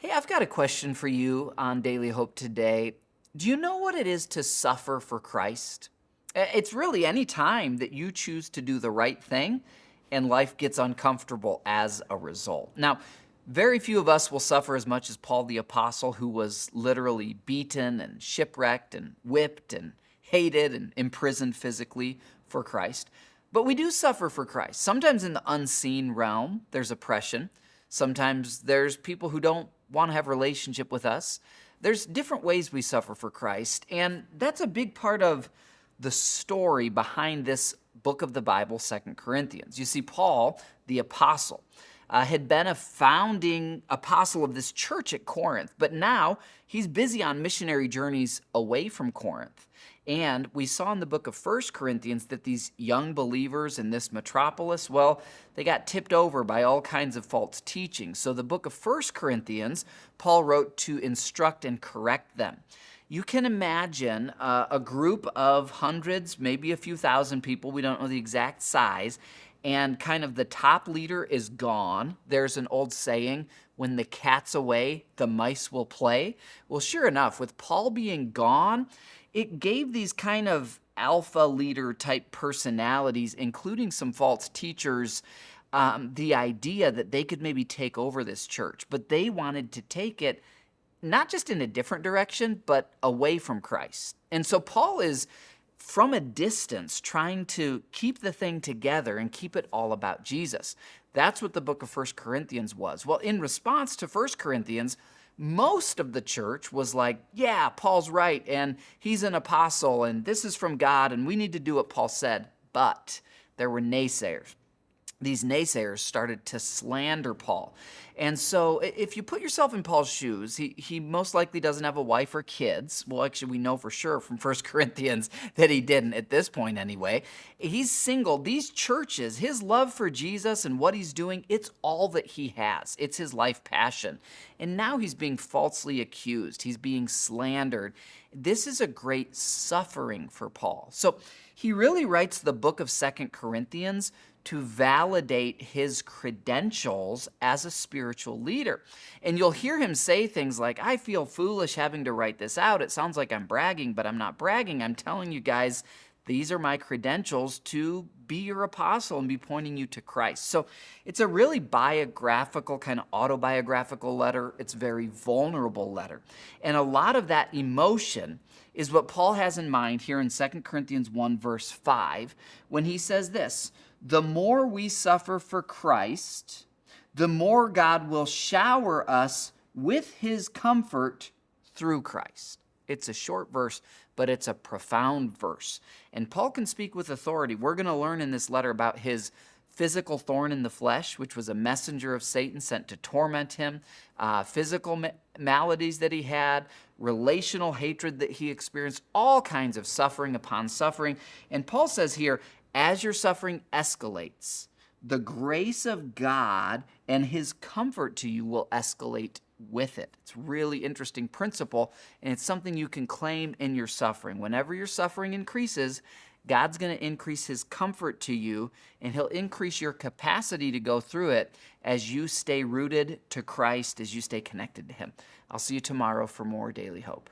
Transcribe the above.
Hey, I've got a question for you on Daily Hope today. Do you know what it is to suffer for Christ? It's really any time that you choose to do the right thing and life gets uncomfortable as a result. Now, very few of us will suffer as much as Paul the Apostle, who was literally beaten and shipwrecked and whipped and hated and imprisoned physically for Christ. But we do suffer for Christ. Sometimes in the unseen realm, there's oppression. Sometimes there's people who don't want to have a relationship with us. There's different ways we suffer for Christ, and that's a big part of the story behind this book of the Bible, 2 Corinthians. You see, Paul, the apostle, had been a founding apostle of this church at Corinth, but now he's busy on missionary journeys away from Corinth. And we saw in the book of 1 Corinthians that these young believers in this metropolis, well, they got tipped over by all kinds of false teaching. So the book of 1 Corinthians, Paul wrote to instruct and correct them. You can imagine a group of hundreds, maybe a few thousand people, we don't know the exact size, and kind of the top leader is gone. There's an old saying, when the cat's away, the mice will play. Well, sure enough, with Paul being gone, it gave these kind of alpha leader type personalities, including some false teachers, the idea that they could maybe take over this church. But they wanted to take it not just in a different direction, but away from Christ. And so Paul is from a distance trying to keep the thing together and keep it all about Jesus. That's what the book of 1 Corinthians was. Well, in response to 1 Corinthians, most of the church was like, yeah, Paul's right, and he's an apostle, and this is from God, and we need to do what Paul said. But there were naysayers. These naysayers started to slander Paul. And so if you put yourself in Paul's shoes, he most likely doesn't have a wife or kids. Well, actually, we know for sure from 1 Corinthians that he didn't at this point anyway. He's single. These churches, his love for Jesus and what he's doing, it's all that he has. It's his life passion. And now he's being falsely accused. He's being slandered. This is a great suffering for Paul. So he really writes the book of 2 Corinthians to validate his credentials as a spiritual leader. And you'll hear him say things like, I feel foolish having to write this out. It sounds like I'm bragging, but I'm not bragging. I'm telling you guys, these are my credentials to be your apostle and be pointing you to Christ. So it's a really biographical, kind of autobiographical letter. It's a very vulnerable letter. And a lot of that emotion is what Paul has in mind here in 2 Corinthians 1, verse 5, when he says this, the more we suffer for Christ, the more God will shower us with his comfort through Christ. It's a short verse, but it's a profound verse. And Paul can speak with authority. We're going to learn in this letter about his physical thorn in the flesh, which was a messenger of Satan sent to torment him, physical maladies that he had, relational hatred that he experienced, all kinds of suffering upon suffering. And Paul says here, as your suffering escalates, the grace of God and his comfort to you will escalate with it. It's a really interesting principle, and it's something you can claim in your suffering. Whenever your suffering increases, God's going to increase his comfort to you, and he'll increase your capacity to go through it as you stay rooted to Christ, as you stay connected to him. I'll see you tomorrow for more Daily Hope.